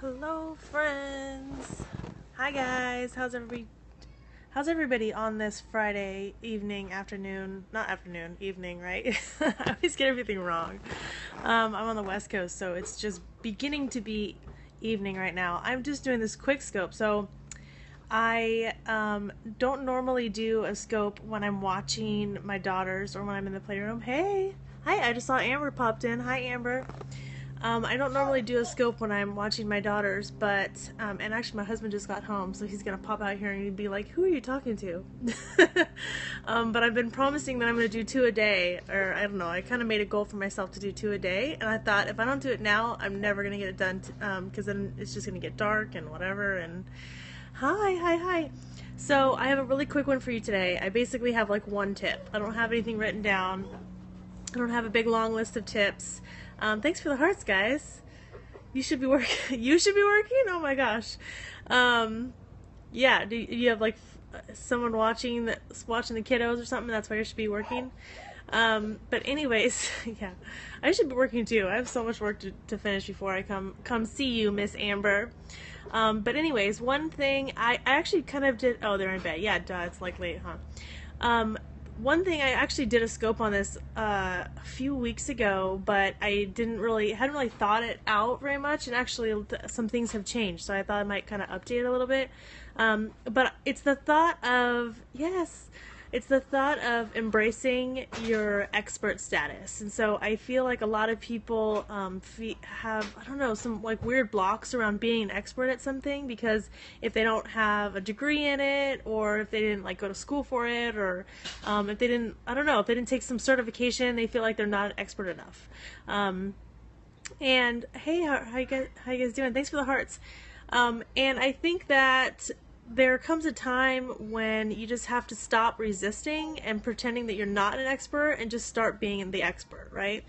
Hello, friends. Hi, guys. How's everybody on this Friday evening, afternoon? Not afternoon, evening, right? I always get everything wrong. I'm on the West Coast, so it's just beginning to be evening right now. I'm just doing this quick scope. So I don't normally do a scope when I'm watching my daughters or when I'm in the playroom. Hey, hi! I just saw Amber popped in. Hi, Amber. I don't normally do a scope when I'm watching my daughters, but, and actually my husband just got home, so he's gonna pop out here and he'd be like, who are you talking to? But I've been promising that I'm gonna do 2 a day, or I don't know, I kind of made a goal for myself to do 2 a day, and I thought if I don't do it now, I'm never gonna get it done, because then it's just gonna get dark and whatever, and hi. So I have a really quick one for you today. I basically have like one tip. I don't have anything written down. I don't have a big long list of tips. Thanks for the hearts, guys. You should be working. You should be working. Oh my gosh. Yeah. Do you have like someone watching the kiddos or something? That's why you should be working. But anyways, yeah, I should be working too. I have so much work to finish before I come see you, Miss Amber. But anyways, one thing I actually kind of did. Oh, they're in bed. Yeah, duh. It's like late, huh? One thing, I actually did a scope on this a few weeks ago, but I hadn't really thought it out very much, and actually some things have changed, so I thought I might kind of update it a little bit. But it's the thought of, embracing your expert status. And so I feel like a lot of people have, I don't know, some like weird blocks around being an expert at something, because if they don't have a degree in it, or if they didn't like go to school for it, or if they didn't, I don't know, if they didn't take some certification, they feel like they're not an expert enough. And hey, how you guys doing? Thanks for the hearts. And I think that there comes a time when you just have to stop resisting and pretending that you're not an expert and just start being the expert, right?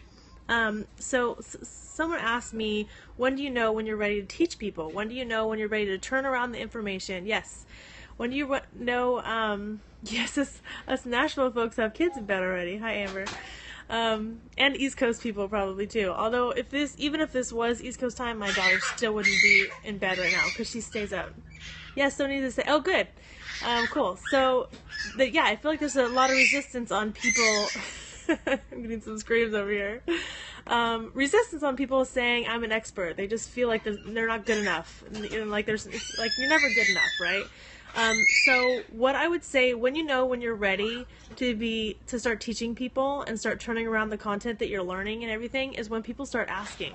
So someone asked me, when do you know when you're ready to teach people? When do you know when you're ready to turn around the information? Yes. When do you know, yes, us Nashville folks have kids in bed already. Hi, Amber. And East Coast people probably too. Although even if this was East Coast time, my daughter still wouldn't be in bed right now because she stays out. Yes, don't need to say. Oh, good. Cool. So, yeah, I feel like there's a lot of resistance on people. I'm getting some screams over here. Resistance on people saying I'm an expert. They just feel like they're not good enough. And like it's like you're never good enough, right? So what I would say, when you're ready to start teaching people and start turning around the content that you're learning and everything, is when people start asking.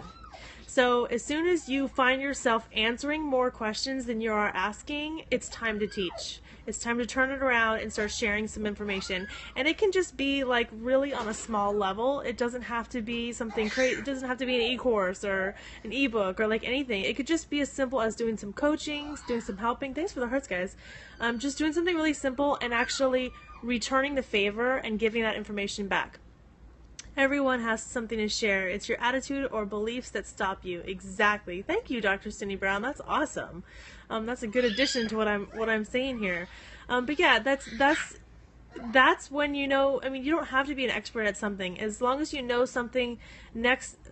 So as soon as you find yourself answering more questions than you are asking, it's time to teach. It's time to turn it around and start sharing some information. And it can just be like really on a small level. It doesn't have to be something crazy. It doesn't have to be an e-course or an e-book or like anything. It could just be as simple as doing some coaching, doing some helping. Thanks for the hearts, guys. Just doing something really simple and actually returning the favor and giving that information back. Everyone has something to share. It's your attitude or beliefs that stop you. Exactly. Thank you, Dr. Cindy Brown. That's awesome. That's a good addition to what I'm saying here. But yeah, that's when you know. I mean, you don't have to be an expert at something. As long as you know something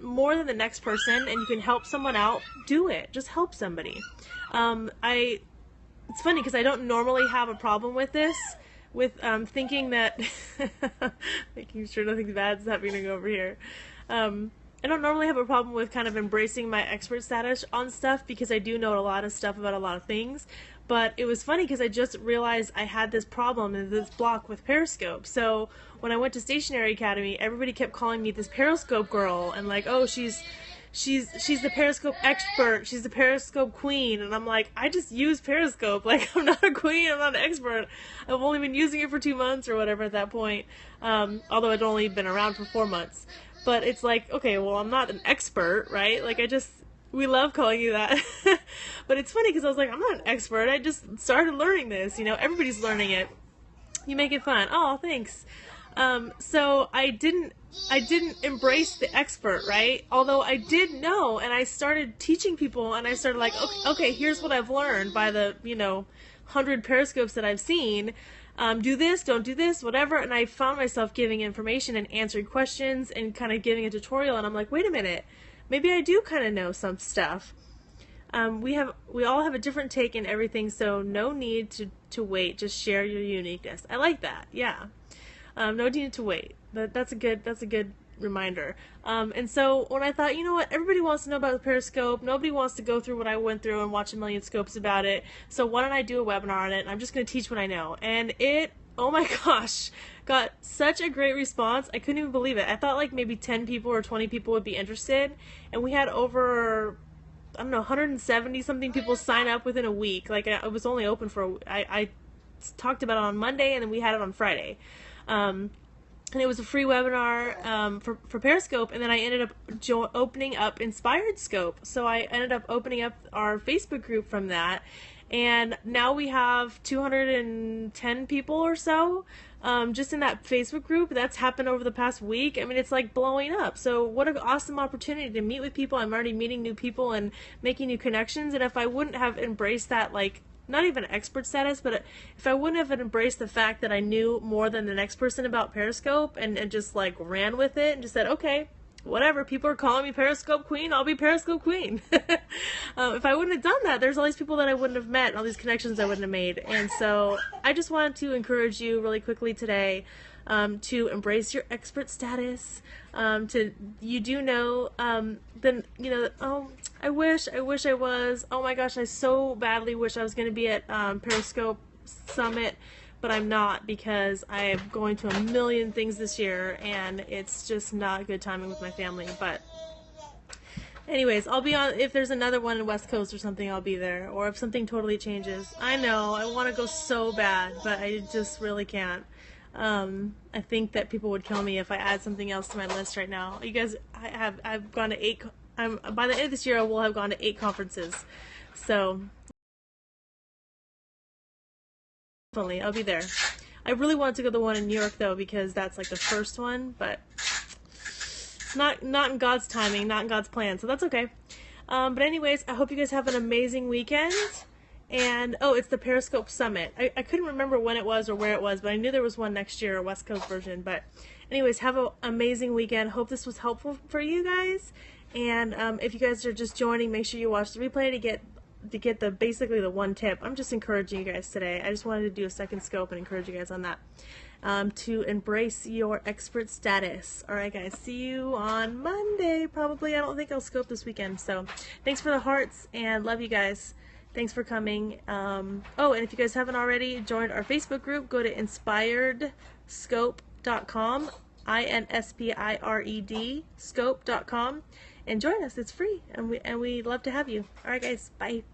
more than the next person, and you can help someone out, do it. Just help somebody. It's funny because I don't normally have a problem with this. With thinking that, making sure nothing bad's happening over here. I don't normally have a problem with kind of embracing my expert status on stuff, because I do know a lot of stuff about a lot of things. But it was funny because I just realized I had this problem and this block with Periscope. So when I went to Stationary Academy, everybody kept calling me this Periscope girl and like, oh, she's the Periscope expert, she's the Periscope queen, and I'm like, I just use Periscope, like, I'm not a queen, I'm not an expert, I've only been using it for 2 months or whatever at that point, although I'd only been around for 4 months, but it's like, okay, well, I'm not an expert, right, like, we love calling you that, but it's funny, because I was like, I'm not an expert, I just started learning this, everybody's learning it, you make it fun, oh, thanks. So I didn't embrace the expert, right? Although I did know, and I started teaching people, and I started like, okay, here's what I've learned by the, 100 Periscopes that I've seen. Do this, don't do this, whatever. And I found myself giving information and answering questions and kind of giving a tutorial. And I'm like, wait a minute, maybe I do kind of know some stuff. we all have a different take in everything, so no need to wait. Just share your uniqueness. I like that. Yeah. No need to wait. That's a good reminder. And so when I thought, you know what, everybody wants to know about the Periscope. Nobody wants to go through what I went through and watch a million scopes about it. So why don't I do a webinar on it? And I'm just going to teach what I know. And it, oh my gosh, got such a great response. I couldn't even believe it. I thought like maybe 10 people or 20 people would be interested. And we had over, I don't know, 170 something people sign up within a week. Like it was only open for, I talked about it on Monday and then we had it on Friday. And it was a free webinar for Periscope, and then I ended up opening up Inspired Scope. So I ended up opening up our Facebook group from that, and now we have 210 people or so just in that Facebook group. That's happened over the past week. I mean, it's like blowing up. So what an awesome opportunity to meet with people. I'm already meeting new people and making new connections, and if I wouldn't have embraced that, like, not even expert status, but if I wouldn't have embraced the fact that I knew more than the next person about Periscope and just like ran with it and just said, okay, whatever, people are calling me Periscope Queen, I'll be Periscope Queen. If I wouldn't have done that, there's all these people that I wouldn't have met, all these connections I wouldn't have made. And so I just wanted to encourage you really quickly today to embrace your expert status. You do know, then, you know, oh, I wish I was, oh my gosh, I so badly wish I was going to be at Periscope Summit, but I'm not, because I am going to a million things this year, and it's just not good timing with my family. But anyways, I'll be on, if there's another one in West Coast or something, I'll be there, or if something totally changes. I know, I want to go so bad, but I just really can't. I think that people would kill me if I add something else to my list right now. You guys, I've gone to 8, by the end of this year I will have gone to 8 conferences. So, definitely, I'll be there. I really wanted to go to the one in New York though, because that's like the first one, but it's not in God's timing, not in God's plan, so that's okay. But anyways, I hope you guys have an amazing weekend. And, oh, it's the Periscope Summit. I couldn't remember when it was or where it was, but I knew there was one next year, a West Coast version. But anyways, have an amazing weekend. Hope this was helpful for you guys. And if you guys are just joining, make sure you watch the replay to get the basically the one tip. I'm just encouraging you guys today. I just wanted to do a second scope and encourage you guys on that. To embrace your expert status. All right, guys. See you on Monday, probably. I don't think I'll scope this weekend. So thanks for the hearts, and love you guys. Thanks for coming. Oh, and if you guys haven't already joined our Facebook group, go to inspiredscope.com, INSPIRED scope.com, and join us. It's free, and we love to have you. All right, guys. Bye.